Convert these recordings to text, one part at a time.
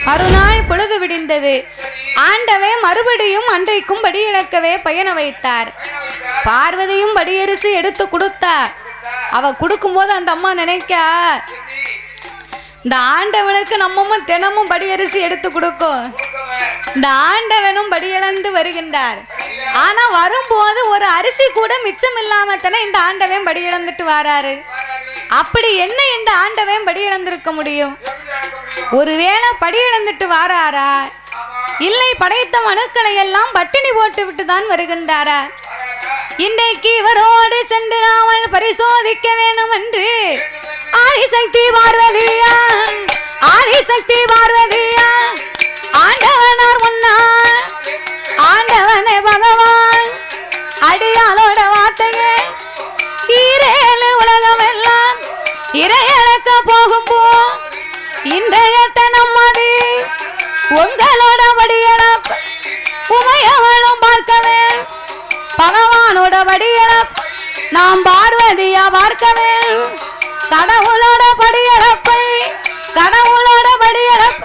மறுநாள் பொழுது விடிந்தது. ஆண்டவே மறுபடியும் அன்றைக்கும் படி இழக்கவே பயண வைத்தார். பார்வதியும் படியரிசி எடுத்து கொடுத்தா. அவ கொடுக்கும்போது அந்த அம்மா நினைக்கா, இந்த ஆண்டவனுக்கு நம்மமும் தினமும் படியரிசி எடுத்து கொடுக்கும். இந்த ஆண்டவனும் படியிழந்து வருகின்றார். ஆனா வரும்போது ஒரு அரிசி கூட மிச்சம் இல்லாம தானே இந்த ஆண்டவன் படி இழந்துட்டு வராரு. அப்படி என்ன இந்த ஆண்டவன் படி இழந்திருக்க முடியும்? ஒருவேளை படி இழந்துட்டு வாராரா, இல்லை படைத்த மனுக்களை எல்லாம் பட்டினி போட்டு விட்டு தான் வருகின்றாரா? இன்றைக்கு இவரோடு சென்று நாமல் பரிசோதிக்க வேண்டும் என்று ஆதிசக்தி பார்வதியா, ஆதிசக்தி பார்வதியா, ஆண்டவனார் முன்னார் ஆண்டவனே பகவான் அடியாளோட வார்த்தையே ஈரேழு உலகம் எல்லாம் இறையழக்க போகும்போ இன்றைய நம்மது உங்களோட வடியளப் உமையவளும் பார்க்கவே பகவானோட வடியளப் நாம் பார்வதியா பார்க்கவே கடவுளோட படியளப்பை கடவுளோட படியளப்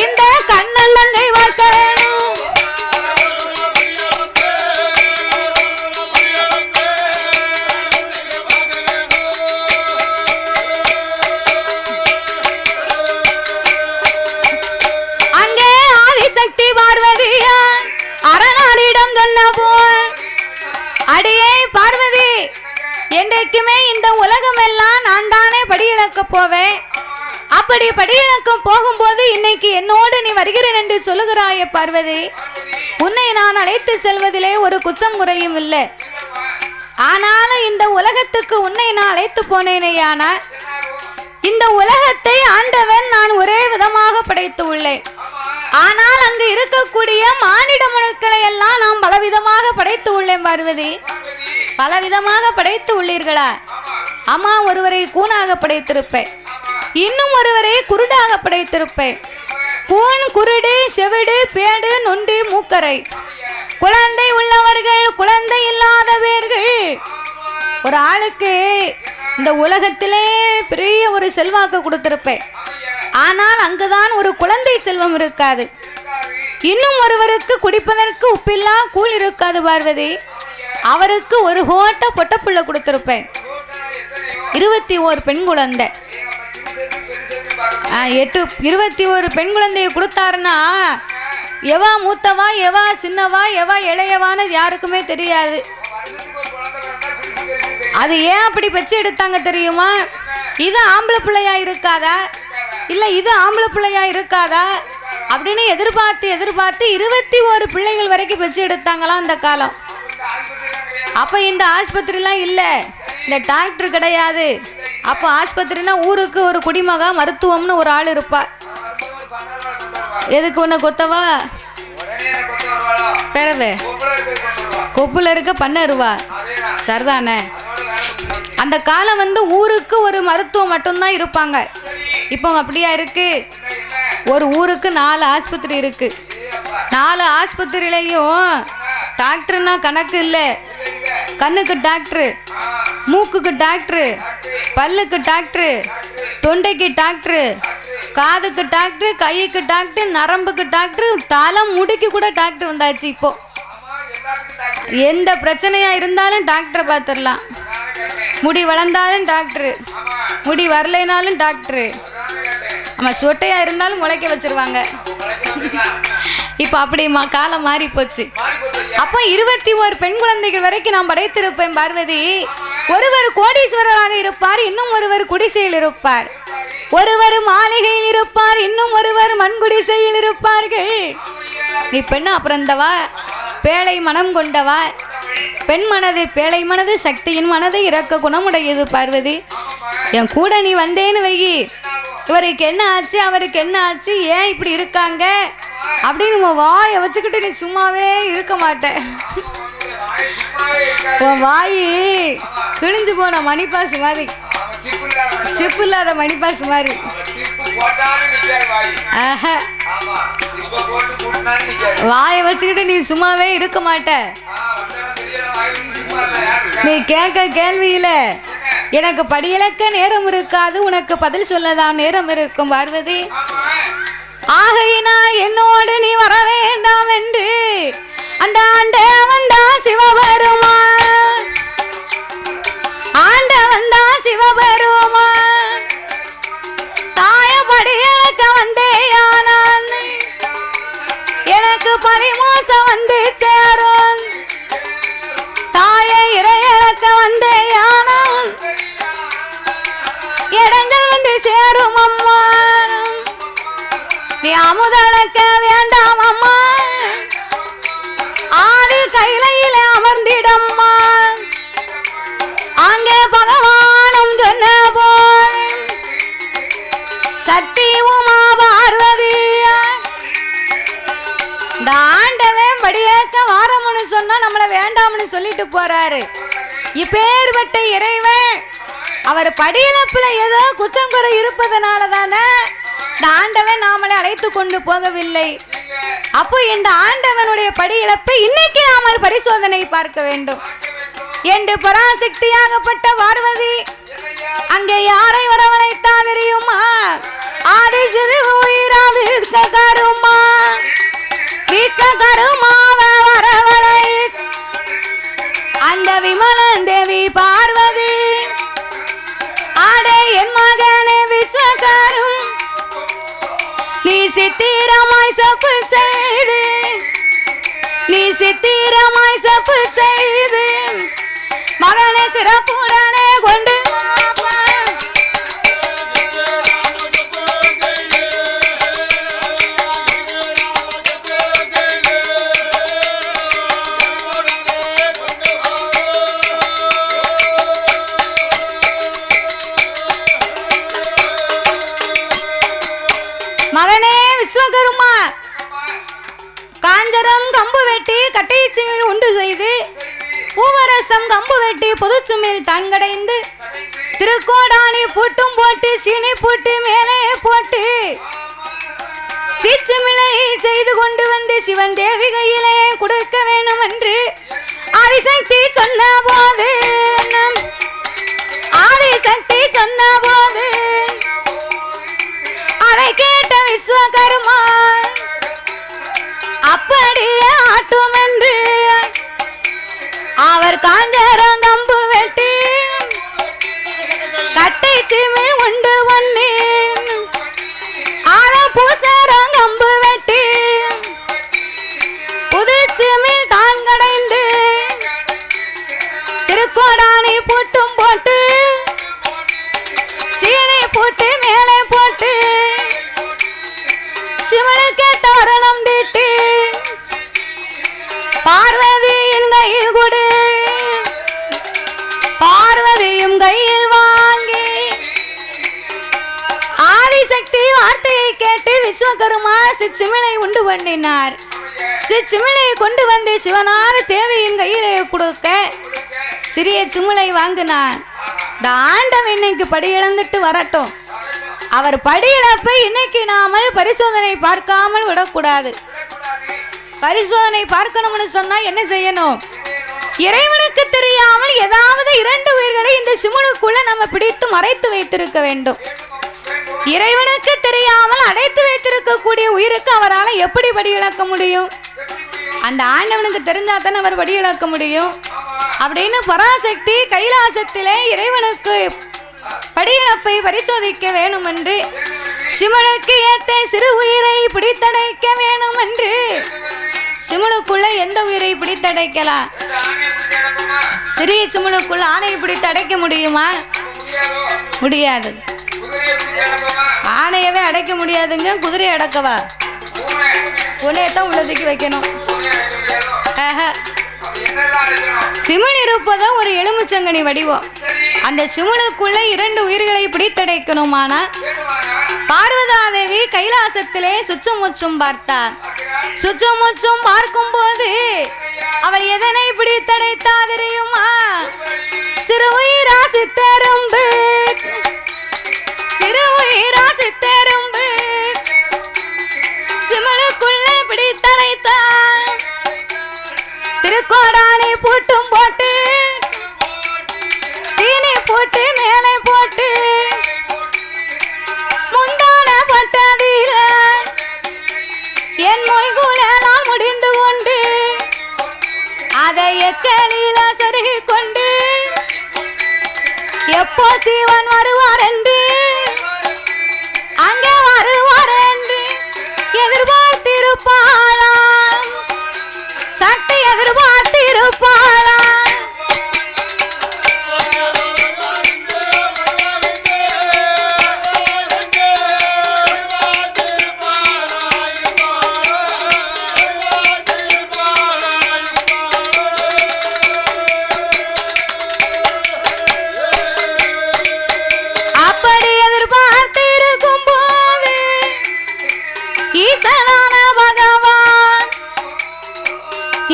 இந்த கண்ணல்லங்கை பார்க்க வேணும். அங்கே ஆதிசக்தி பார்வதியா அரணாரிடம் சொன்ன போல், அடியே பார்வதி, என்றைக்குமே இந்த உலகம் எல்லாம் நான் தானே படியிழக்க போவேன். அப்படி படியிழக்க போகும்போது இன்னைக்கு என்னோடு நீ வருகிறேன் என்று சொல்லுகிறாய பார்வதி. உன்னை நான் அழைத்து செல்வதிலே ஒரு குற்றம் குறையும் இல்லை. ஆனாலும் இந்த உலகத்துக்கு உன்னை நான் அழைத்து போனேனேயானா இந்த உலகத்தை ஆண்டவன் நான் ஒரே விதமாக படைத்து உள்ளேன். ஆனால் அங்கு இருக்கக்கூடிய மானிட மனுக்களை எல்லாம் நாம் பலவிதமாக படைத்து உள்ளேன் பார்வதி. பலவிதமாக படைத்து உள்ளீர்களா? அம்மா, ஒருவரை கூனாக படைத்திருப்பேன், இன்னும் ஒருவரை குருடாக படைத்திருப்பேன். கூன், குருடு, செவிடு, பேடு, நொண்டி, மூக்கரை, குழந்தை உள்ளவர்கள், குழந்தை இல்லாதவர்கள். ஒரு ஆளுக்கு இந்த உலகத்திலே பெரிய ஒரு செல்வாக்கு கொடுத்திருப்பேன். ஆனால் அங்குதான் ஒரு குழந்தை செல்வம் இருக்காது. இன்னும் ஒருவருக்கு குடிப்பதற்கு உப்பில்லா கூழ் இருக்காது பார்வதி. அவருக்கு ஒரு கோட்ட பொட்டப்புள்ள கொடுத்திருப்பேன். 21 பெண் குழந்தை, 21 பெண் குழந்தையை கொடுத்தாருன்னா எவா மூத்தவா எவா சின்னவா எவா இளையவான்னு யாருக்குமே தெரியாது. அது ஏன் அப்படி வச்சு எடுத்தாங்க தெரியுமா? இது ஆம்பளை பிள்ளையா இருக்காதா, இல்லை இது ஆம்பளை பிள்ளையா இருக்காதா அப்படின்னு எதிர்பார்த்து 21 பிள்ளைகள் வரைக்கும் வச்சு எடுத்தாங்களாம் அந்த காலம். அப்போ இந்த ஆஸ்பத்திரிலாம் இல்லை, இந்த டாக்டர் கிடையாது. அப்போ ஆஸ்பத்திரினா ஊருக்கு ஒரு குடிமகா மருத்துவம்னு ஒரு ஆள் இருப்பா. எதுக்கு ஒன்று கொத்தவா பிறவு கொப்புல இருக்க பண்ணருவா சரிதானே? அந்த காலம் ஊருக்கு ஒரு மருத்துவம் மட்டும்தான் இருப்பாங்க. இப்போ அப்படியா இருக்கு? ஒரு ஊருக்கு 4 ஆஸ்பத்திரி இருக்கு. 4 ஆஸ்பத்திரியிலையும் டாக்டர்னா கணக்கு இல்லை. கண்ணுக்கு டாக்டரு, மூக்குக்கு டாக்டரு, பல்லுக்கு டாக்டரு, தொண்டைக்கு டாக்டரு, காதுக்கு டாக்டரு, கைக்கு டாக்டர், நரம்புக்கு டாக்டர், தலை முடிக்கு கூட டாக்டர் வந்தாச்சு. இப்போ எந்த பிரச்சனையா இருந்தாலும் டாக்டரை பார்த்துடலாம். முடி வளர்ந்தாலும் டாக்டரு, முடி வரலைனாலும் டாக்டரு, ஆமா சொட்டையா இருந்தாலும் முளைக்க வச்சிருவாங்க. இப்போ அப்படி காலம் மாறி போச்சு. அப்போ 21 பெண் குழந்தைகள் வரைக்கும் நான் படைத்திருப்பேன் பார்வதி. ஒருவர் கோடீஸ்வரராக இருப்பார், இன்னும் ஒருவர் குடிசையில் இருப்பார். ஒருவர் மாளிகையில் இருப்பார், இன்னும் ஒருவர் மண்குடிசையில் இருப்பார்கள். நீ பெண்ணா பிறந்தவா, பேழை மனம் கொண்டவா. பெண் மனது பேழை மனது, சக்தியின் மனதை இறக்க குணமுடையது பார்வதி. என் கூட நீ வந்தேன்னு வைகி, இவருக்கு என்ன ஆச்சு அவருக்கு என்ன ஆச்சு ஏன் இப்படி இருக்காங்க அப்படின்னு உன் வாயை வச்சுக்கிட்டு நீ சும்மாவே இருக்க மாட்டேன். உன் வாயி கிழிஞ்சு போன மணிப்பாசு மாதிரி, சிப்பு இல்லாத மணிப்பாசு மாதிரி. வாயை வச்சுக்கிட்டு நீ சும்மாவே இருக்க மாட்ட. நீ கேட்க கேள்வியில எனக்கு படியிலக்க நேரம் இருக்காது, உனக்கு பதில் சொல்லதான் நேரம் இருக்கும் பார்வதி. ஆகையினால் அந்த ஆண்டவன் தான் சிவபெருமான், ஆண்டவன் தான் சிவபெருமான். தாயபடி எனக்கு வந்தேயானான், எனக்கு பழிமோசம் வந்து சேரும். தாய இறையறக்க வந்தேயானான், இடங்கள் வந்து சேரும் அம்மா. நீ அமுதளக்க வேண்டாம் அம்மா, ஆடு கையில அமர்ந்திடம்மா. அங்கே பகவானும் சொன்ன போல் சக்தி உமா பார்வதியா இந்த ஆண்டவன் படியேற்க வாரம்னு சொன்னா நம்மளை வேண்டாம்னு சொல்லிட்டு போறாரு. இப்பேற்பட்ட இறைவன் அவர் படியிலப்புல ஏதோ குற்றம் குறை இருப்பதனால தானே இந்த ஆண்டவன் நாமளை அழைத்து கொண்டு போகவில்லை. அப்போ இந்த ஆண்டவனுடைய படி இழப்பை இன்னைக்கு நாமல் பரிசோதனை பார்க்க வேண்டும் என்று பராசக்தியாகப்பட்ட பார்வதி அங்கே யாரை வரவழைத்தா தெரியுமா? ஆதி சிறு உயிரா வீர்க்க கருமா, வீச்ச கருமாவ வரவழை அந்த விமலன் தேவி பார்வதி. ஆடே என் மகனே விஸ்வகரும், நீ சித்திரமாய் சப்பு செய்து, நீ சித்திரமாய் சப்பு செய்து மகனை சிறப்புடனே கொண்டு மகனே விஸ்வகர்மா காஞ்சரம் கம்பு வெட்டி கட்டை சிமிழ் உண்டு செய்து பூவரசம் கம்பு வெட்டி பொதுச்சுமில் தான் கடைந்து திருக்கோடானி பூட்டும் போட்டு சீனி பூட்டு மேலே போட்டு சீச்சுமிழை செய்து கொண்டு வந்து சிவன் தேவி கையிலே கொடுக்க வேண்டும் என்று ஆதிசக்தி சொன்ன போது, ஆதிசக்தி சொன்ன போது அதை கேட்ட விஸ்வகர்மா அப்படியே ஆட்டும் என்று அவர் காஞ்சரங்கம்பு வெட்டி கட்டை சீமை உண்டு ஒண்ணு ஆற பூசரங்கம்பு வெட்டி புதுச்சிமில் தான் கடைந்து திருக்கோடானி பூட்டும் போட்டு சீனை போட்டு மேலே போட்டு சிவனுக்கு தோரணம் தீட்டி பார்வதியின் கையில் கொடு, பார்வதியும் கையில் வாங்கி ஆதிசக்தி வார்த்தையை கேட்டு விஸ்வகர்மா சிச்சுமிழை உண்டு பண்ணினார். சிச்சுமிழையை கொண்டு வந்து சிவனார் தேவியின் கையிலே கொடுக்க சிறிய சிமிழை வாங்கினார். இந்த ஆண்டவன் இன்னைக்கு படி இழந்துட்டு வரட்டும், அவர் படி இழப்பை இன்னைக்கு நாமல் பரிசோதனை பார்க்காமல் விடக்கூடாது. பரிசோதனை பார்க்கணும்னு சொன்னா என்ன செய்யணும்? இறைவனுக்கு தெரியாமல் ஏதாவது 2 உயிர்களை இந்த சிமுனுக்குள்ள நம்ம பிடித்து மறைத்து வைத்திருக்க வேண்டும். இறைவனுக்கு தெரியாமல் அடைத்து வைத்திருக்கக்கூடிய உயிருக்கு அவரால் எப்படி படி இழக்க முடியும்? அந்த ஆண்டவனுக்கு தெரிஞ்சா தானே அவர் படி இழக்க முடியும். அப்படின்னு பராசக்தி கைலாசத்திலே இறைவனுக்கு படியிழப்பை பரிசோதிக்க வேணும் என்று சிவனுக்கு ஏத்த சிறு உயிரை பிடித்தடைக்க வேணும் என்று சிமுனுக்குள்ள எந்த உயிரை பிடித்தடைக்கலாம்? சிறிய சிமுனுக்குள்ள ஆணையை பிடித்து அடைக்க முடியுமா? முடியாது. ஆணையவே அடைக்க முடியாதுங்க, குதிரையை அடக்கவா? உன்னையத்தான் உள்ளதுக்கு வைக்கணும். சிமன் இருப்பதோ ஒரு எலுமிச்சங்கனி வடிவம். அந்த சிமுனுக்குள்ள 2 உயிர்களை பிடித்தடைக்கணுமானா பார்வதாதேவி கைலாசத்திலே சுச்சுமுச்சும் பார்த்தார். சுச்சுமுச்சும் பார்க்கும் போது அவள் எதனை பிடித்தடைத்தா தெரியுமா? சிறு உயிரா சித்தரும்பு, சிறு உயிரா சித்தரும்பு சிமனுக்குள்ள பிடித்தடைத்தார். திருக்கோடானி பூட்டும் போட்டு சீனி போட்டு மேலே போட்டு முந்தான பட்டதில என் மொய்குழலால் முடிந்து கொண்டு அதை எக்களில சொருகி கொண்டு எப்போ சிவன் வருவார் என்று அங்கே வருவார் என்று எதிர்பார்த்திருப்பாளாம். சக்தி எதிர்பார்த்திருப்பாளாம். அப்படி எதிர்பார்த்திருக்கும் போது ஈசனான பகவான்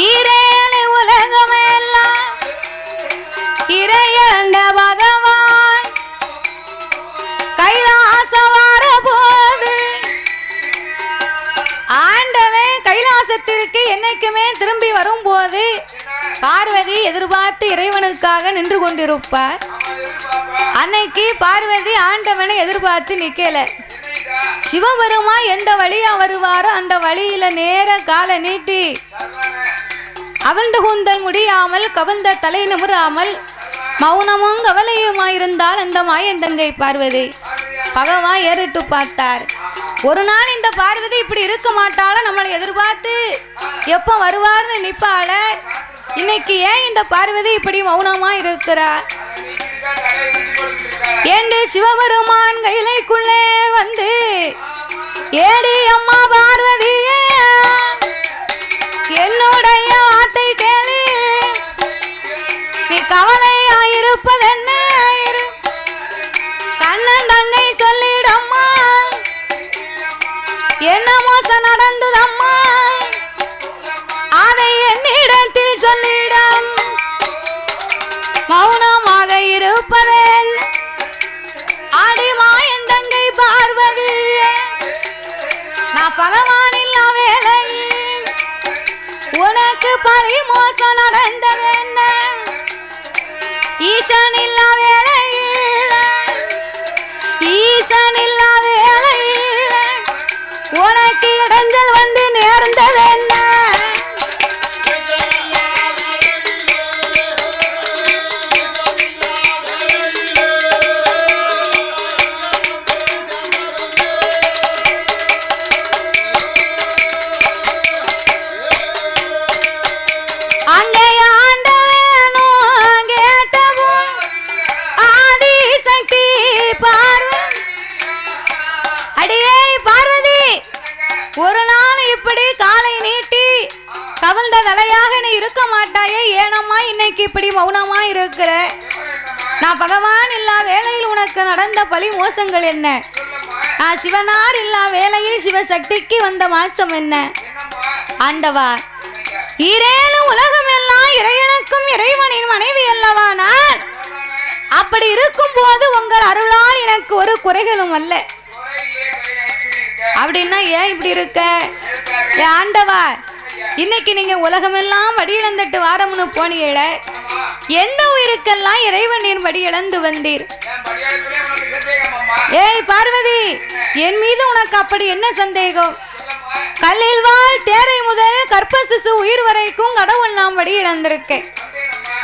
ஈரேழு உலகமெல்லாம் இறையண்ட பகவான் கைலாசம் வர போது ஆண்டவன் கைலாசத்திற்கு என்னைக்குமே திரும்பி வரும்போது பார்வதி எதிர்பார்த்து இறைவனுக்காக நின்று கொண்டிருப்பார். அன்னைக்கு பார்வதி ஆண்டவனை எதிர்பார்த்து நிக்கல. சிவபெருமா எந்த வழியா வருவாரோ அந்த வழியில நேர காலை நீட்டி அவிழ்ந்து கூந்தல் முடியாமல் கவிழ்ந்த தலை நிமிராமல் மௌனமும் கவலையுமாயிருந்தால் அந்த மாயந்தங்கை பார்வதி பகவான் ஏறிட்டு பார்த்தார். ஒரு நாள் இந்த பார்வதி இப்படி இருக்க மாட்டாள, நம்மளை எதிர்பார்த்து எப்ப வருவார்னு நிப்பாள. இன்னைக்கு ஏன் இந்த பார்வதி இப்படி மௌனமா இருக்கிறார் என்று சிவபெருமான் கையிலைக்குள்ளே வந்து ஏடி அம்மா பார்வதியே என்னுடைய வார்த்தை கேளு, நீ கவலையாயிருப்பதென்ன கண்ணன் தங்கை சொல்லிடம்மா, என்ன மோசம் நடந்ததம்மா அதை என்னிடத்தில் சொல்லிடம், மௌனமாக இருப்பதேன் ஆடிமாயன் தங்கை பார்வதி, நான் பகவான் இல்லா வேளையில் உனக்கு பழி மோசம் நடந்தது என்ன, ஈசன் இல்லா வேளையில் ஈசன் இல்லா வேளையில் உனக்கு இடைஞ்சல் வந்து நேர்ந்தது என்ன. ஒரு நாள் இப்படி காலை நீட்டி கவிழ்ந்த தலையாக நீ இருக்க மாட்டாயே, ஏனம்மா இன்னைக்கு இப்படி மௌனமா இருக்கிற, நான் பகவான் இல்லா வேளையில் உனக்கு நடந்த பழி மோசங்கள் என்ன, நான் சிவனார் இல்லா வேளையில் சிவசக்திக்கு வந்த மாற்றம் என்ன. ஆண்டவா, ஈரேழு உலகம் எல்லாம் இறைவனுக்கும் இறைவனின் மனைவி அல்லவா நான், அப்படி இருக்கும் போது உங்கள் அருளால் எனக்கு ஒரு குறைகளும் அல்ல, அப்படின்னா ஏன் இப்படி இருக்க ஆண்டவா, இன்னைக்கு நீங்க உலகமெல்லாம் வடி இழந்துட்டு வாரம்னு போனீங்கள, எந்த உயிருக்கெல்லாம் இறைவனின் வடி இழந்து வந்தீர். ஏய் பார்வதி, என் மீது உனக்கு அப்படி என்ன சந்தேகம், கல்லில் வாழ் தேரை முதல் கற்ப சிசு உயிர் வரைக்கும் கடவுள் நாம் வடி இழந்திருக்கேன்,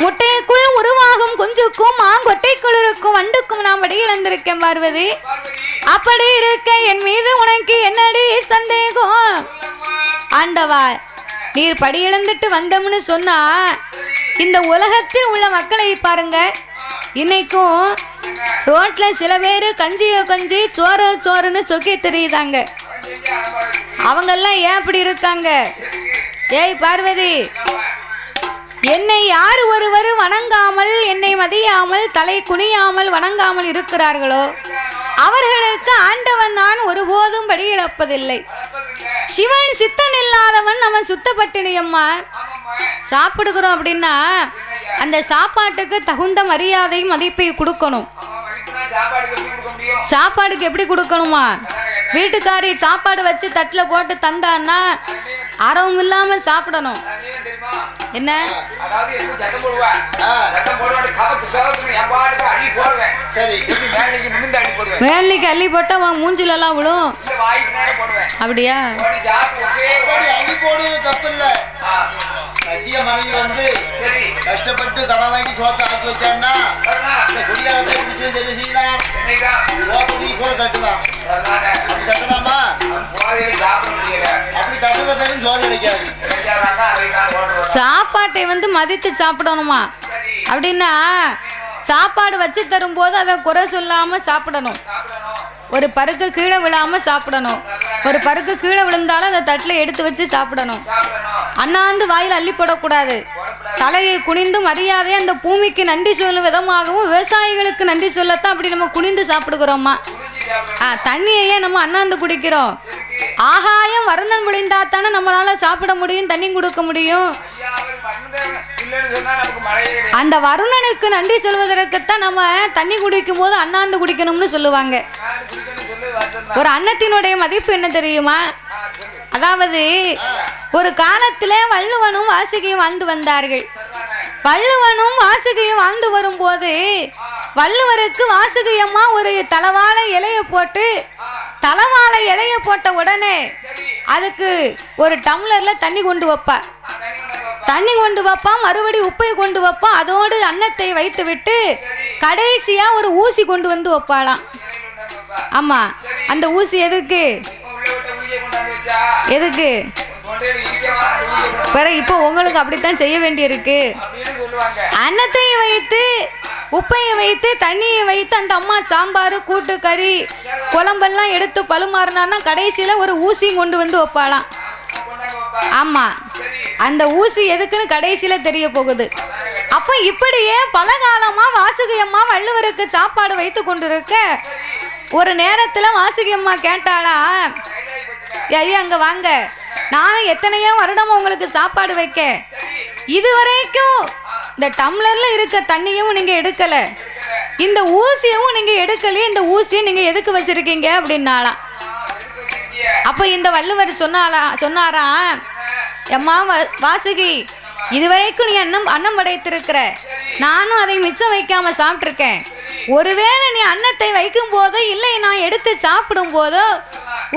முட்டைக்குள் உருவாகும் குஞ்சுக்கும் மாங்கொட்டைக்குள் இருக்கும் வண்டுக்கும் நான் வடி இழந்திருக்கேன் பார்வதி, அப்படி இருக்க என் மீது உனக்கு என்னடி சந்தேகம். ஆண்டவா, நீர் படி இழந்துட்டு வந்தோம்னு சொன்னா இந்த உலகத்தில் உள்ள மக்களை பாருங்க, இன்னைக்கும் ரோட்ல சில பேரு கஞ்சியோ கஞ்சி சோறு சோறுன்னு சொக்கி தெரியுதாங்க, அவங்கெல்லாம் ஏன் அப்படி இருக்காங்க. ஏய் பார்வதி, என்னை யார் ஒருவர் வணங்காமல் என்னை மதியாமல் தலை குனியாமல் வணங்காமல் இருக்கிறார்களோ அவர்களுக்கு ஆண்டவன் நான் ஒருபோதும் படி இழப்பதில்லை. சிவன் சித்தன் இல்லாதவன் நம்ம சுத்தப்பட்டினி அம்மா. சாப்பிடுகிறோம் அப்படின்னா அந்த சாப்பாட்டுக்கு தகுந்த மரியாதை மதிப்பை கொடுக்கணும். சாப்பாடுக்கு எப்படி கொடுக்கணுமா, வீட்டுக்காரி சாப்பாடு வச்சு தட்டில் போட்டு தந்தான்னா ஆர்வம் இல்லாம சாப்பிடணும். என்ன வேலைக்கு அள்ளி போட்டா உன் மூஞ்சில எல்லாம் விழும். அப்படியா? கட்டிய மனைவி வந்து கஷ்டப்பட்டு கடன் வாங்கி சோத்தை ஆக்கி வச்சான்னா இந்த குடியாரத்தை பிடிச்சி தெரிவு செய்யலாம். சோத்தை சோறு தட்டுதான். அப்படி தட்டலாமா? அப்படி தட்டுத பேருக்கு சோறு கிடைக்காது. சாப்பாட்டை வந்து மதித்து சாப்பிடணுமா? அப்படின்னா சாப்பாடு வச்சு தரும்போது அதை குறை சொல்லாம சாப்பிடணும். ஒரு பருக்கு கீழே விழாம சாப்பிடணும். ஒரு பருக்கு கீழே விழுந்தாலும் அதை தட்டில் எடுத்து வச்சு சாப்பிடணும். அண்ணாந்து வாயில் அள்ளி போடக்கூடாது. தலையை குனிந்து மரியாதையை அந்த பூமிக்கு நன்றி சொல்லும் விதமாகவும் விவசாயிகளுக்கு நன்றி சொல்லத்தான் அப்படி நம்ம குனிந்து சாப்பிடுகிறோம்மா. தண்ணியையே நம்ம அண்ணாந்து குடிக்கிறோம். ஆகாயம் வருணன் விளைந்தா தானே நம்மளால சாப்பிட முடியும், தண்ணி கொடுக்க முடியும். அந்த வருணனுக்கு நன்றி சொல்வதற்குத்தான் நம்ம தண்ணி குடிக்கும் போது அண்ணாந்து குடிக்கணும்னு சொல்லுவாங்க. ஒரு அன்னத்தினுடைய மதிப்பு என்ன தெரியுமா? அதாவது ஒரு காலத்துல வள்ளுவனும் வாசுகியும் வாழ்ந்து வந்தார்கள். வள்ளுவனும் வாசுகியும் வாழ்ந்து வரும்போது வள்ளுவருக்கு வாசுகி அம்மா ஒரு தலவாழை இலைய போட்டு, தலவாழை இலைய போட்ட உடனே அதுக்கு ஒரு டம்ளர்ல தண்ணி கொண்டு வைப்பா. தண்ணி கொண்டு வைப்பா, மறுபடி உப்பை கொண்டு வைப்பா. அதோடு அன்னத்தை வைத்து விட்டு கடைசியா ஒரு ஊசி கொண்டு வந்து வைப்பாளாம். ஆமா, அந்த ஊசி எதுக்கு எதுக்கு இப்போ உங்களுக்கு அப்படித்தான் செய்ய வேண்டியிருக்கு. அன்னத்தையை வைத்து உப்பையை வைத்து தண்ணியை வைத்து அந்த அம்மா சாம்பார் கூட்டு கறி குழம்பெல்லாம் எடுத்து பழுமாறினா கடைசியில ஒரு ஊசியும் கொண்டு வந்து வைப்பாளாம். ஆமா, அந்த ஊசி எதுக்குன்னு கடைசியில தெரிய போகுது. அப்ப இப்படியே பல காலமா வாசுகி அம்மா வள்ளுவருக்கு சாப்பாடு வைத்து கொண்டிருக்க ஒரு நேரத்துல வாசுகி அம்மா கேட்டாளா, ஐயா அங்க வாங்க, நானும் எத்தனையோ வருடமா உங்களுக்கு சாப்பாடு வைக்க, இதுவரைக்கும் இந்த டம்ளர்ல இருக்க தண்ணியும் நீங்க எடுக்கல, இந்த ஊசியவும் நீங்க எடுக்கலையே, இந்த ஊசியை நீங்க எதுக்கு வச்சிருக்கீங்க அப்படின்னாலாம். அப்ப இந்த வள்ளுவர் சொன்னாரா, எம்மா வாசுகி, இதுவரைக்கும் நீ அன்னம் படைத்திருக்கிற, நானும் அதை மிச்சம் வைக்காம சாப்பிட்டிருக்கேன். ஒருவேளை நீ அன்னத்தை வைக்கும் போதோ இல்லை நான் எடுத்து சாப்பிடும் போதோ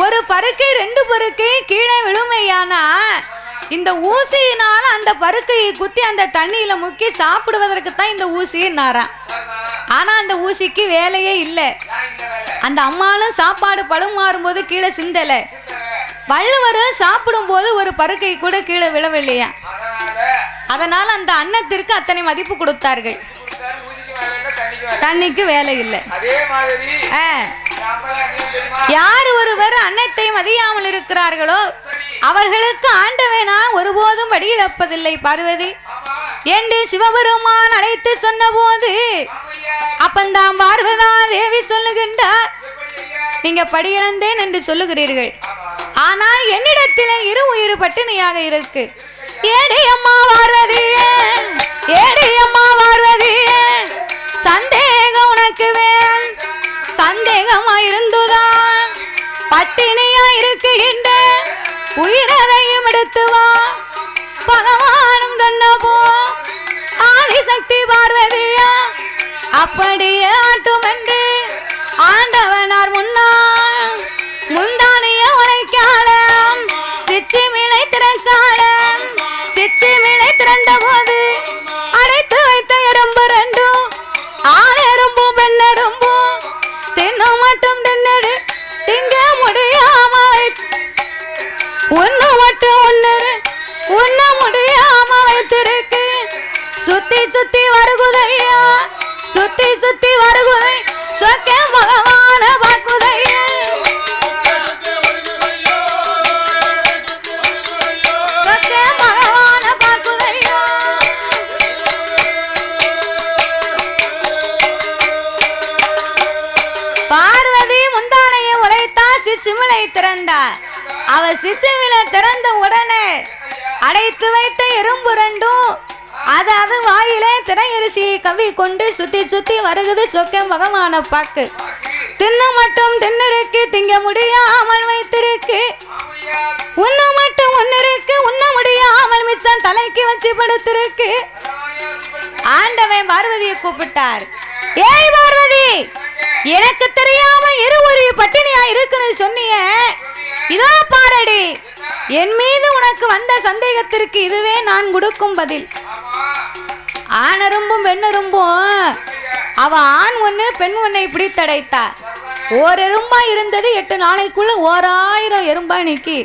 ஒரு பருக்கை 2 பருக்கை கீழே விழுமையானா இந்த ஊசியினால அந்த பருக்கையை குத்தி அந்த தண்ணியில முக்கி சாப்பிடுவதற்கு தான் இந்த ஊசின்னாராம். ஆனா அந்த ஊசிக்கு வேலையே இல்லை. அந்த அம்மாலும் சாப்பாடு பழுமாறும் போது கீழே சிந்தலை. வள்ளுவரும் சாப்பிடும் போது ஒரு பருக்கை கூட கீழே விழவில்லையா. அதனால அந்த அன்னத்திற்கு அத்தனை மதிப்பு கொடுத்தார்கள். தண்ணிக்கு வேலை இல்லை. யார் ஒருவர் அன்னத்தை மதியாமல் இருக்கிறார்களோ அவர்களுக்கு ஆண்டவனா ஒருபோதும் வடியில் வைப்பதில்லை. பார்வதி என்று சிவபெருமான் அழைத்து சொன்ன போது அப்பந்தான் பார்வதா தேவி சொல்லுகின்றார், நீங்க படியிழந்தேன் என்று சொல்லுகிறீர்கள், ஆனால் என்னிடத்திலே இரு உயிர் பட்டினியாக இருக்கு. ஏடி அம்மா பார்வதியே, ஏடி அம்மா பார்வதியே, சந்தேகம் உனக்கு வேன், சந்தேகமா இருந்துதான் பட்டினியா இருக்குகின்ற உயிரையும் எடுத்து வா. பகவானும் சொன்னபோ ஆதிசக்தி பார்வதியா அப்படியே ஆட்டும் என்று ஆண்டவனார் முன்னால் முந்தானிய உழைக்காலம் சிச்சி மிளை திறக்காலம். சிச்சி மிளை திறந்த போது அடைத்து வைத்த எறும்பு 2 ஆண் எறும்பும் பெண் எறும்பும் தின்னும் மட்டும் தின்னது திங்க முடியாம ஒன்னு மட்டும் உண்ண முடியாம வைத்திருக்கு. சுத்தி சுத்தி வருகுதையா, சுத்தி சுத்தி வருகுதை சொக்க பகவான பாக்குதையா, சொக்க பகவான பாக்குதையா. பார்வதி முந்தானையை உழைத்தா சிச்சுமிளை திறந்தார். அவ சிச்சுமிளை திறந்த உடனே அடைத்து வைத்த எறும்பு 2 அதாவது வாயிலே திரையரிசியை கவி கொண்டு சுத்தி சுத்தி வருகுது சொக்க பகவான பாக்கு. தின்ன மட்டும் தின்னிருக்கு திங்க முடியாமல் வைத்திருக்கு. உண்ண மட்டும் ஒன்னிருக்கு உண்ண முடியாமல் மிச்சம் தலைக்கு வச்சு படுத்திருக்கு. ஆண்டவன் பார்வதியை கூப்பிட்டார், ஏய் பார்வதி, எனக்கு தெரியாம இரு ஒரு பட்டினியா இருக்குன்னு சொன்னிய, இதோ பாரடி என் மீது உனக்கு வந்த சந்தேகத்திற்கு இதுவே நான் கொடுக்கும் பதில். ஆணரும்பும் பெண்ணரும்பும் அவ ஆண் ஒண்ணு பெண் ஒன்னை பிடித்தடைத்தா. ஓரெரும்பா இருந்தது 8 நாளைக்குள்ள 1000 எறும்பா நீக்கி.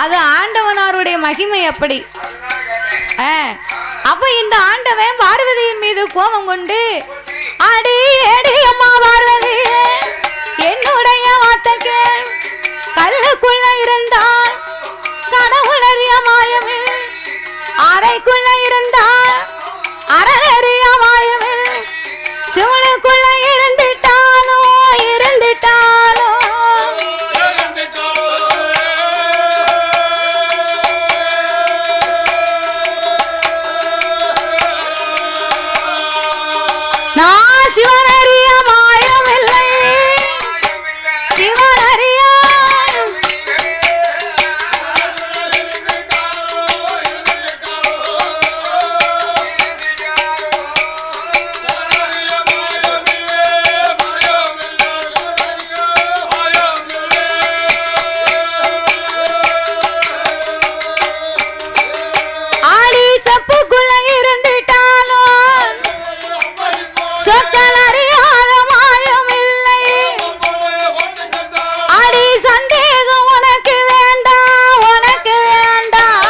அது ஆண்டவனாருடைய மகிமை அப்படி. அப்ப இந்த ஆண்டவன் பார்வதியின் மீது கோபம் கொண்டு, அடி ஏடி அம்மா பார்வதி, என்னுடைய வார்த்தைக்கு கல்லுக்குள்ள இருந்தால் கடவுள் அறிய மாயமில், அறைக்குள்ள இருந்தால் அறறிய மாயமில், சிவனுக்குள்ள இருந்துட்டாலும் நான் சிவனறிய மாயமில்லை, சிவனறிய ஆடி சப்புக்குள்ள இருந்துட்டாலும் சொற்கள் அறியாத மாயமில்லை. அடி சந்தேகம் உனக்கு வேண்டாம், உனக்கு வேண்டாம்.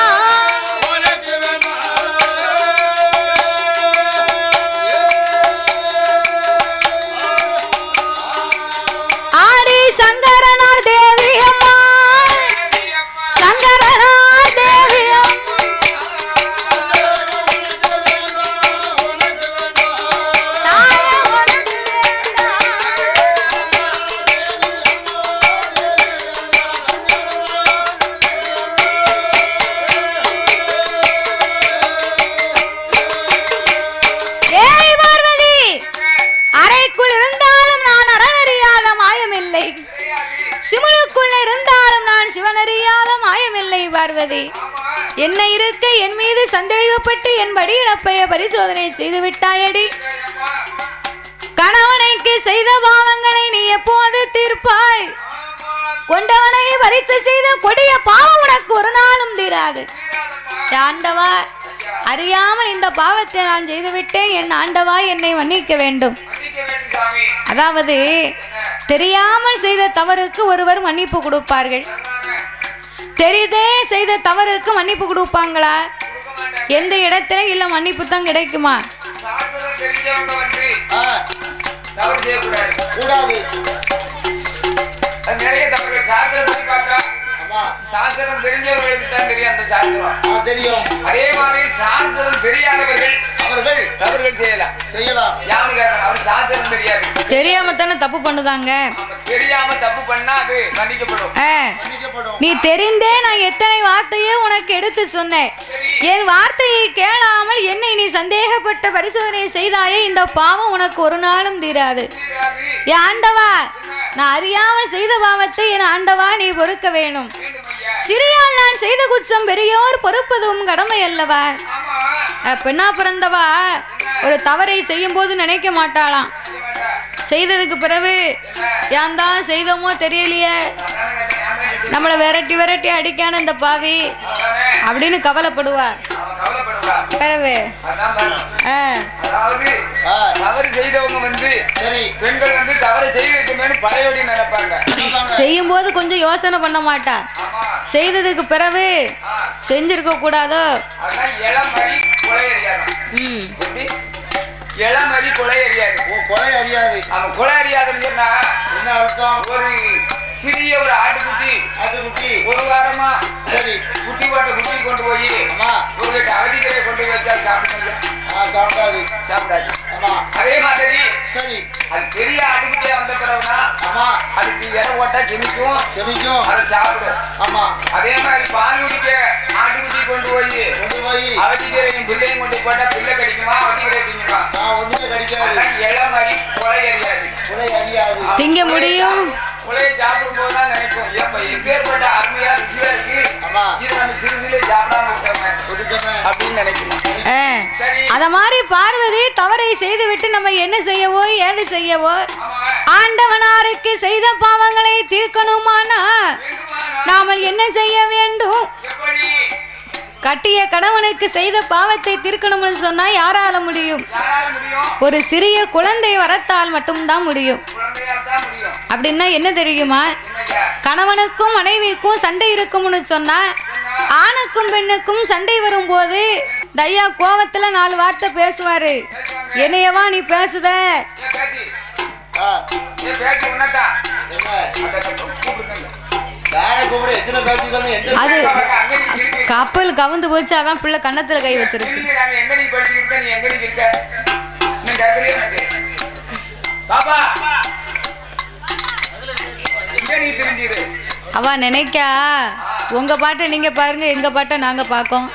ஆடி சங்கரனார் தேவி அம்மா, சங்கரனார் தேவி அறைக்குள் இருந்தாலும் நான் அறனறியாத மாயமில்லை, சிவனுக்குள்ள இருந்தாலும் நான் சிவனறியாத மாயமில்லை. பார்வதி, என்ன இருக்க என் மீது சந்தேகப்பட்டு என் படி இழப்பைய பரிசோதனை செய்து விட்டாயடி. கணவனைக்கு செய்த பாவங்களை நீ எப்போது தீர்ப்பாய்? கொண்டவனை பரிசு செய்த கொடிய பாவம் உனக்கு ஒரு நாளும் தீராது. ஆண்டவா, அறியாமல் இந்த பாவத்தை நான் செய்துவிட்டேன், என் ஆண்டவா என்னை மன்னிக்க வேண்டும். அதாவது தெரியாமல் செய்த தவறுக்கு ஒருவர் மன்னிப்பு கொடுப்பார்கள், தெரிந்தே செய்த தவறுக்கு மன்னிப்பு கொடுப்பாங்களா? எந்த இடத்துல இல்ல மன்னிப்பு தான் கிடைக்குமா? நிறைய தவறுகள் சாஸ்திரம் பார்த்தா சாஸ்திரம் தெரிஞ்சவர்களுக்கு தான் தெரியும். அந்த சாஸ்திரம் தெரியும். அதே மாதிரி சாஸ்திரம் தெரியாதவர்கள் அவர்கள் தவறுகள் செய்யலாம். யாரு கேட்கணும்? அவர் சாஸ்திரம் தெரியாது, தெரியாம தானே தப்பு பண்ணுதாங்க. தெரியாம தப்பு பண்ணா அது மன்னிக்கப்படும். நீ தெரிந்தே நான் எத்தனை வார்த்தையே உனக்கு எடுத்து சொன்னேன். என் வார்த்தையை கேளாமல் என்னை நீ சந்தேகப்பட்ட பரிசோதனை செய்தாயே, இந்த பாவம் உனக்கு ஒரு நாளும் தீராது. என் ஆண்டவா, நான் அறியாமல் செய்த பாவத்தை என் ஆண்டவா நீ பொறுக்க வேணும். சிறியால் நான் செய்த குற்றம் பெரியோர் பொறுப்பதும் கடமை அல்லவா? பெண்ணா பிறந்தவா ஒரு தவறை செய்யும் போது நினைக்க மாட்டாளாம், செய்ததுக்கு பிறகு ஏன் தான் செய்தோமோ தெரியலையே, நம்மளை விரட்டி விரட்டி அடிக்கான இந்த பாவி அப்படின்னு கவலைப்படுவா. பிறகு தவறு செய்தவங்க பெண்கள் தவறு செய்யணும்னு பழையபடி நினைப்பாங்க. செய்யும் போது கொஞ்சம் யோசனை பண்ண மாட்டா, செய்ததுக்கு பிறகு செஞ்சிருக்க கூடாதோ. இளமரி கொலை அறியாது. கொலை அறியாது. அவன் கொலை அறியாதுன்னு சொன்னா என்ன அர்த்தம்? ஒரு சிறிய ஒரு ஆட்டுக்குட்டி ஒரு வாரமா சரி குட்டி போட்ட குட்டி கொண்டு போய் ஒரு கட்ட அவதிக்கரை கொண்டு போய் வச்சா சாப்பிடாது. அதே மாதிரி சரி அது பெரிய ஆட்டுக்குட்டியா வந்த பிறகுனா அதுக்கு இடம் போட்டா செமிக்கும், அதை சாப்பிடும். ஆமா. அதே மாதிரி பால் குடிக்க ஆட்டுக்குட்டி கொண்டு போய் அவதிக்கரையும் பிள்ளையும் கொண்டு போட்டா பிள்ளை கடிக்குமா, அவதிக்கரை திங்குமா? ஒண்ணுமே கடிக்காது. இளமரி கொலை அறியாது. திங்க முடியும். கொலையை சாப்பிடும் போதுதான் நினைக்கும், ஏப்ப எப்பேற்பட்ட அருமையா ருசியா இருக்கு, இது நம்ம சிறு சிறு சாப்பிடாம விட்டோமே அப்படின்னு நினைக்கணும். அத மாதிரி பார்வதி தவறை செய்து விட்டு நம்ம என்ன செய்யவோ ஏது செய்யவோ, ஆண்டவனாருக்கு செய்த பாவங்களை தீர்க்கணுமானா என்ன செய்ய வேண்டும்? எப்படி கட்டிய கணவனுக்கு செய்த பாவத்தை தீர்க்கணும்னு சொன்னா யாரால முடியும்? யாரால முடியும்? ஒரு சிறிய குழந்தை வரத்தால் மட்டும்தான் முடியும். குழந்தையால் தான் முடியும். அப்படின்னா என்ன தெரியுமா? என்னய்யா? கணவனுக்கும் மனைவிக்கும் சண்டை இருக்கும்னு சொன்னா ஆணுக்கும் பெண்ணுக்கும் சண்டை வரும்போது தையா கோவத்துல 4 வார்த்தை பேசுவாரு. என்னையவா நீ பேசுத? ஏ பேட்டி, ஆ, ஏ பேட்டி உன்னதான். என்ன அந்த கூப்பிடுங்க. யாரை கூப்பிட எத்தனை பேத்துக்கு வந்து எந்த அது அங்க நீ இருக்கு. கப்பல் கவுந்து போச்சு, அதான் பிள்ளை கன்னத்துல கை வச்சிருக்கு. திரும்பி நாங்க எங்க நீ படிச்சுக்கிட்ட, நீ எங்க நீ இருக்க? இன்னும் கேட்கலையே எனக்கு. பாப்பா எங்க நீ திரும்பிடு? அவ நினைக்கா உங்க பாட்டை நீங்க பாருங்க, எங்க பாட்டை நாங்க பார்க்கோம்,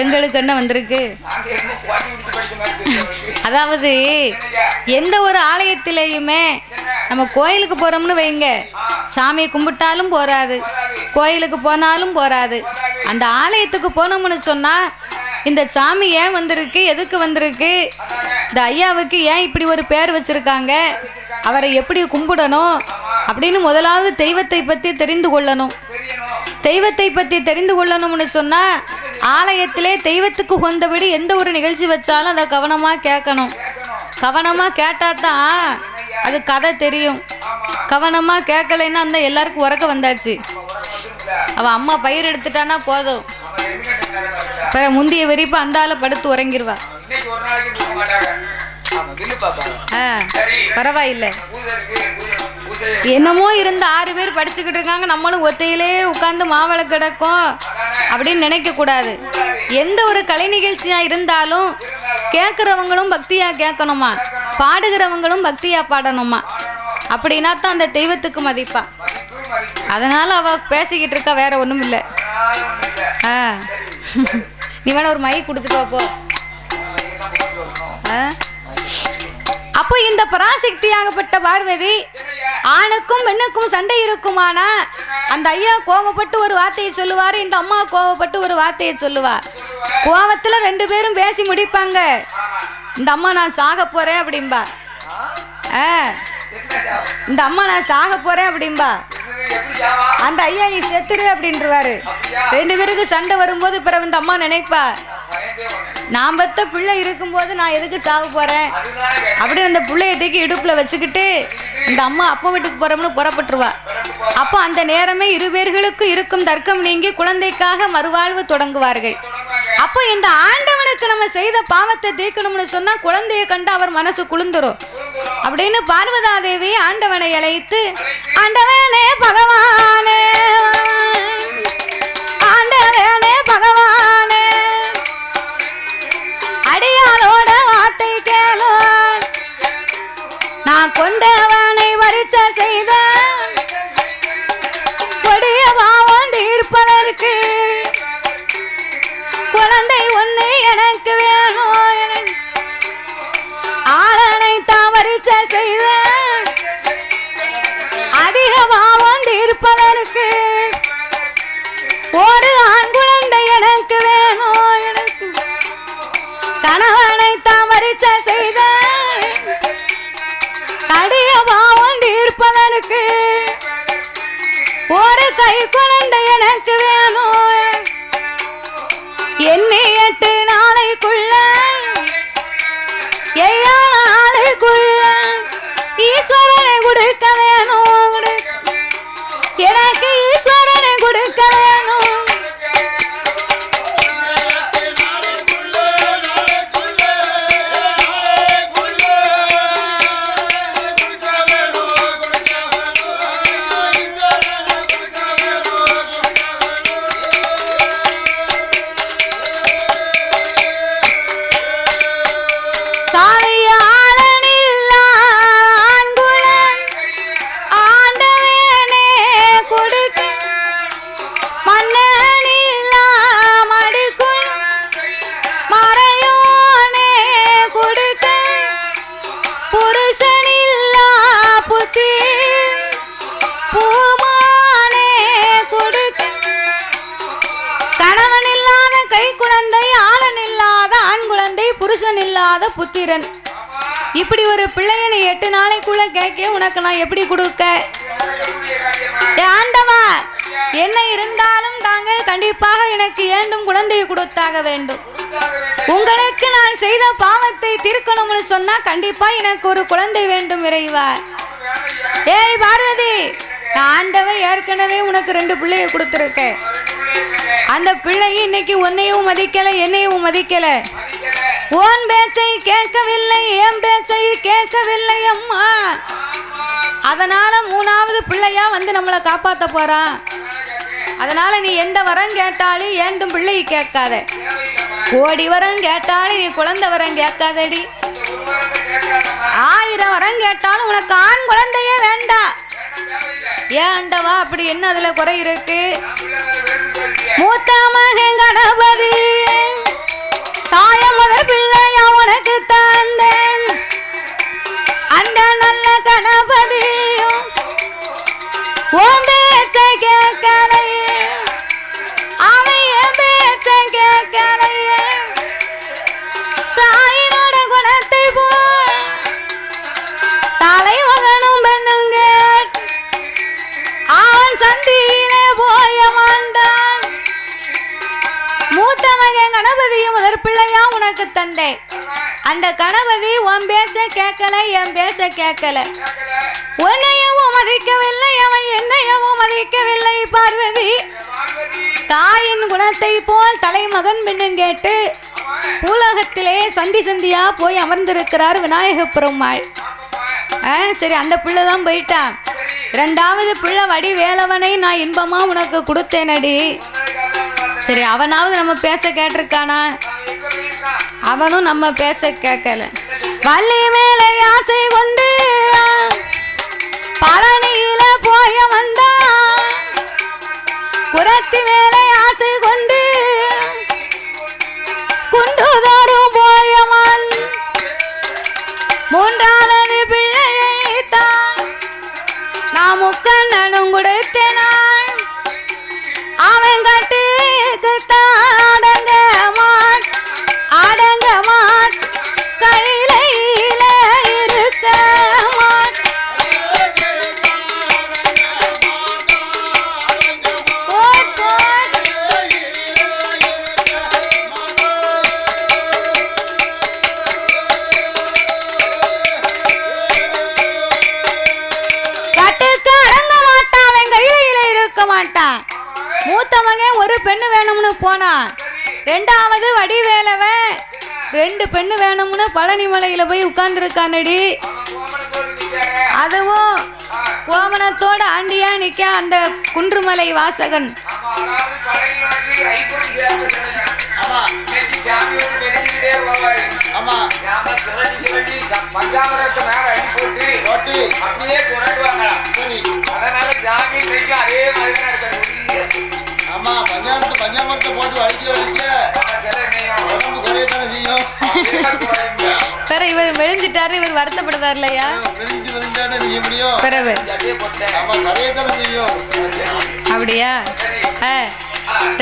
எங்களுக்கு என்ன வந்திருக்கு. நாங்க எங்க பாட்டி விட்டு படிச்ச மாதிரி தெரியும். அதாவது எந்த ஒரு ஆலயத்திலேயுமே நம்ம கோயிலுக்கு போறோம்னு வைங்க, சாமியை கும்பிட்டாலும் போறாது, கோயிலுக்கு போனாலும் போறாது. அந்த ஆலயத்துக்கு போனோம்னு சொன்னா இந்த சாமி ஏன் வந்திருக்கு, எதுக்கு வந்திருக்கு, இந்த ஐயாவுக்கு ஏன் இப்படி ஒரு பேர் வச்சிருக்காங்க, அவரை எப்படி கும்பிடணும் அப்படின்னு முதலாவது தெய்வத்தை பற்றி தெரிந்து கொள்ளணும். தெய்வத்தை பற்றி தெரிந்து கொள்ளணும்னு சொன்னா ஆலயத்திலே தெய்வத்துக்கு உகந்தபடி எந்த ஒரு நிகழ்ச்சி வச்சாலும் அதை கவனமாக கேட்கணும். கவனமாக கேட்டால் தான் அது கதை தெரியும். கவனமாக கேட்கலைன்னா அந்த எல்லாருக்கும் உறக்க வந்தாச்சு. அவள் அம்மா பயிர் எடுத்துட்டானா போதும், பிற முந்திய விரிப்பு அந்த ஆளை படுத்து உறங்கிடுவா. இன்னைக்கு ஒரு நாளைக்கு தூங்க மாட்டாங்க. ஆமா, தின்னு பாப்பாங்க. சரி, பரவாயில்ல. பூஜை இருக்கு, பூஜை என்னமோ இருந்த 6 பேர் படிச்சுக்கிட்டு இருக்காங்க, நம்மளும் ஒத்தையிலே உட்காந்து மாவளை கிடக்கும் அப்படின்னு நினைக்க கூடாது. எந்த ஒரு கலை நிகழ்ச்சியா இருந்தாலும் கேட்குறவங்களும் பக்தியா கேட்கணுமா, பாடுகிறவங்களும் பக்தியா பாடணுமா, அப்படின்னா தான் அந்த தெய்வத்துக்கு மதிப்பா. அதனால அவ பேசிக்கிட்டு இருக்கா, வேற ஒன்றும் இல்லை. நீ வேணா ஒரு மைக் கொடுத்துட்டு போ. அப்போ இந்த பராசக்தியாகப்பட்ட பார்வதி ஆணுக்கும் பெண்ணுக்கும் சண்டை இருக்குமானா அந்த ஐயா கோவப்பட்டு ஒரு வார்த்தையை சொல்லுவாரு, இந்த அம்மா கோவப்பட்டு ஒரு வார்த்தையை சொல்லுவா. கோவத்துல 2 பேரும் பேசி முடிப்பாங்க. இந்த அம்மா நான் சாக போறேன் அப்படின்பா, இந்த அம்மா நான் சாக போறேன் அப்படின்பா, அந்த ஐயா நீ செத்துரு அப்படின்ட்டுருவாரு. 2 பேருக்கு சண்டை வரும்போது பிறகு இந்த அம்மா நினைப்பா, நான் பத்த பிள்ளை இருக்கும்போது நான் எதுக்கு சாக போறேன் அப்படின்னு அந்த பிள்ளைய தூக்கி இடுப்புல வச்சுக்கிட்டு இந்த அம்மா அப்பா வீட்டுக்கு போறோம்னு புறப்பட்டுருவா. அப்போ அந்த நேரமே 2 பேர்களுக்கும் இருக்கும் தர்க்கம் நீங்கி குழந்தைக்காக மறுவாழ்வு தொடங்குவார்கள். அப்போ இந்த ஆண்டவனுக்கு நம்ம செய்த பாவத்தை தீர்க்கணும்னு சொன்னா குழந்தைய கண்டு அவர் மனசு குளிந்துரும் அப்படின்னு பார்வதாதேவி ஆண்டவனை அழைத்து, ஆண்டவனே பகவானே, ஆண்டவனே பகவானே, அடியாளோட வார்த்தை கேளோ, நான் கொண்டவனை வரிச்ச செய்த கொடிய பாவம் தீர்ப்பதற்கு குழந்தை ஒண்ணு எனக்கு வேணும், எனக்கு ஆளனை தவறிச்ச செய்த அதிக பாவம் தீர்ப்பதற்கு ஒரு ஆண் குழந்தை எனக்கு வேணும், எனக்கு கணவனை தவறிச்ச செய்த கடிய பாவம் தீர்ப்பதற்கு ஒரு கை குழந்தை எனக்கு வேணும், எண்ணி 8 நாளைக்குள்ள 7 நாளைக்குள்ள ஈஸ்வரனை கொடுக்க வேணும், எனக்கு ஈஸ்வரனை கொடுக்க வேணும். புத்திரன் இப்படி ஒரு பிள்ளைய நீ 8 நாளைக்குள்ள கேட்க உனக்கு நான் எப்படி கொடுக்க? ஆண்டவா என்ன இருந்தாலும் தாங்கள் கண்டிப்பாக எனக்கு ஏண்டும் குழந்தையை கொடுத்தாக வேண்டும். உங்களுக்கு நான் செய்த பாவத்தை தீர்க்கணும்னு சொன்னா கண்டிப்பா எனக்கு ஒரு குழந்தை வேண்டும் இறைவா. ஏய் பார்வதி, நான் ஆண்டவன் ஏற்கனவே உனக்கு 2 பிள்ளைய கொடுத்துருக்கேன். அந்த பிள்ளை இன்னைக்கு உன்னையும் மதிக்கல என்னையும் மதிக்கல. உன் பேச்சை கேட்கவில்லை, என் பேச்சை கேட்கவில்லை அம்மா. அதனால 3வது பிள்ளையா வந்து நம்மளை காப்பாத்த போறான். அதனால நீ எந்த வரம் கேட்டாலும் ஏண்டும் பிள்ளை கேட்காத. கோடி வரம் கேட்டாலும் நீ குழந்தை வரம் கேட்காதடி. 1000 வரம் கேட்டாலும் உனக்கு ஆண் குழந்தையே வேண்டாம். ஏண்டவா அப்படி என்ன அதுல குறை இருக்கு? மூத்த மகன் கணபதி தாய முதல் பிள்ளையா உனக்கு தந்தேன். அந்த நல்ல கணபதியும் உன் பேச்ச கேட்கலையே, அவன் என் பேச்ச கேட்கலையே. தாயினோட குணத்தை போய் தலைமகனும் பெண்ணுங்க அவன் சந்தியிலே போய மாண்டான். மூத்த மகன் கணபதியும் முதற் பிள்ளையா உனக்கு தந்தேன். அந்த கணபதி உன் பேச்ச கேட்கல, என் பேச்ச கேட்கல. உன்னையவும் மதிக்கவில்லை, அவன் என்னையவும் மதிக்கவில்லை. பார்வதி, தாயின் குணத்தை போல் தலைமகன் பெண்ணும் கேட்டு பூலோகத்திலே சந்தி சந்தியா போய் அமர்ந்திருக்கிறார் விநாயக பெருமாள். சரி, அந்த பிள்ளை தான் போயிட்டான். 2வது பிள்ளை வடி வேலவனை நான் இன்பமா உனக்கு கொடுத்தேனடி. சரி, அவனாவது நம்ம பேச்ச கேட்டிருக்கானா? அவனும் நம்ம பேச்ச கேட்கல. வள்ளி மேலே ஆசை கொண்டு பழனியில போய வந்தான். குரத்தி மேலே ஆசை கொண்டு குண்டுதோறும் போயவன். 3வது பிள்ளையை தான் நான் முக்கண்ணனும் கொடுத்தேனான். அவன் கட்டுக்கு அடங்க மாட் கையில இருக்க மாட். கட்டுக்கு அடங்க மாட்டான், அவன் கையில இருக்க மாட்டான். மூத்த மகன் ஒரு பெண்ணு வேணும்னு போனான். 2வது வடிவேலவன் 2 பெண்ணு வேணும்னு பழனி மலையில போய் உட்கார்ந்துருக்கானடி. அதுவும் கோமணத்தோட ஆண்டியா நிக்க அந்த குன்றுமலை வாசகன். இவர் மெலிஞ்சிட்டாரு, இவர் வருத்தப்படுதார் இல்லையா? அப்படியா?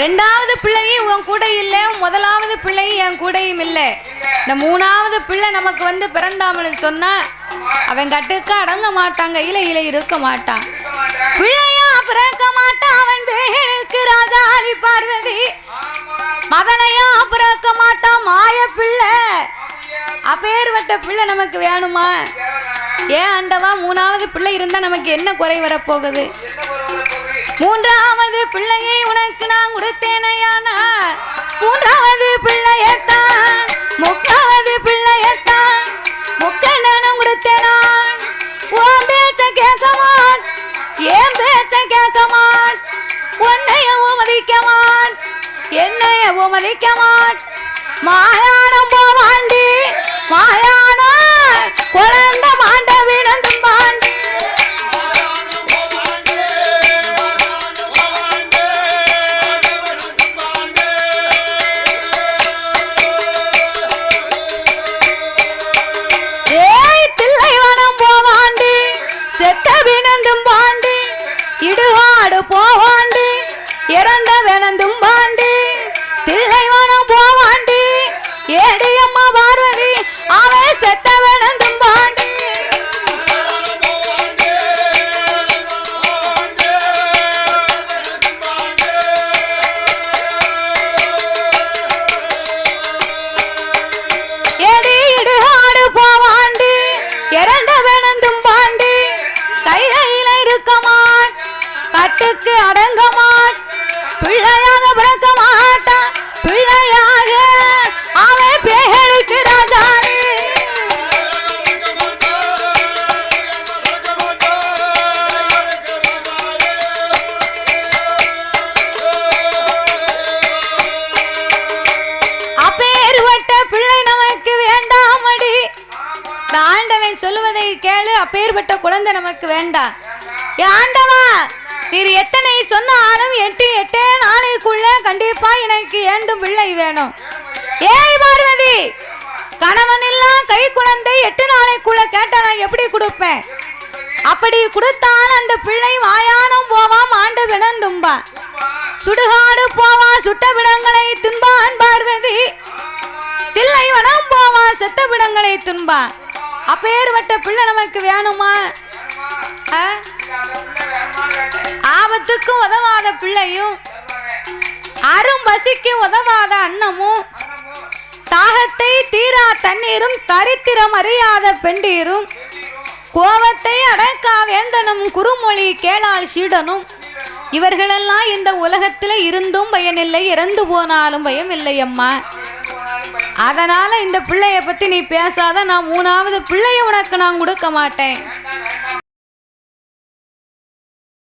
2வது பிள்ளையும் உன் கூட இல்ல, 1வது பிள்ளையும் என் கூடையும் இல்ல. இந்த 3வது பிள்ளை நமக்கு வந்து பிறந்தாமனு சொன்னா அவன் கட்டுக்க அடங்க மாட்டான், கையில இருக்க மாட்டான். பிள்ளையா பிறக்க மாட்டான், அவன் பேருக்கு ராஜாளி பார்வதி. மதனையா பிறக்க மாட்டான், மாய பிள்ளை. அப்பேர்வட்ட பிள்ளை நமக்கு வேணுமா? ஏன் ஆண்டவா, 3வது பிள்ளை இருந்தா நமக்கு என்ன குறை வரப்போகுது? 3வது பிள்ளையை உனக்கு நான் கொடுத்தேனையானா 3வது பிள்ளையத்தான் 3வது பிள்ளையத்தான் முக்கண்ணனும் கொடுத்தேனான். உன் பேச்ச கேட்கமான், ஏன் பேச்ச கேட்கமான். உன்னையவும் மதிக்கமான், என்னையவும் மதிக்கமான். மாயானம் போவாண்டி, மாயான குழந்த மாண்ட வினந்தும் பாண்டி. ஏய் தில்லைவனம் போவாண்டி, செத்த வினந்தும் பாண்டி. இடுகாடு போவாண்டி, இறந்த வினந்தும் பாண்டி. தில்லைவனம் போவாண்டி, ஏடியம்மா பார்வதி அவன் செத்த வினந்தும் பாண்டி. சொல்லுவதை கேளு. அப்பேற்பட்ட குழந்தை நமக்கு வேண்டாம். ஆண்டவா, நீர் எத்தனை சொன்னாலும் 8 நாளைக்குள்ள கண்டிப்பா எனக்கு ஏண்டும் பிள்ளை வேணும். ஏய் பார்வதி, கணவன் எல்லாம் கை குழந்தை 8 நாளைக்குள்ள கேட்டா நான் எப்படி கொடுப்பேன்? அப்படி கொடுத்தால் அந்த பிள்ளை வாயானம் போவாம், ஆண்டு வினந்தும்பா, சுடுகாடு போவா, சுட்ட விடங்களை தின்பான் பார்வதி, தில்லை வனம் போவா, செத்த விடங்களை தின்பா. அப்பேற்பட்ட பிள்ளை நமக்கு வேணுமா? ஆபத்துக்கு உதவாத பிள்ளையும், அரும் பசிக்கு உதவாத அன்னமும், தாகத்தை தீரா தண்ணீரும், தரித்திரம் அறியாத பெண்டீரும், கோபத்தை அடக்கா வேந்தனும், குறுமொழி கேளால் சீடனும், இவர்களெல்லாம் இந்த உலகத்துல இருந்தும் பயனில்லை, இறந்து போனாலும் பயம் இல்லை அம்மா. அதனால இந்த பிள்ளைய பத்தி நீ பேசாத. நான் 3வது பிள்ளைய உனக்கு நான் கொடுக்க மாட்டேன்.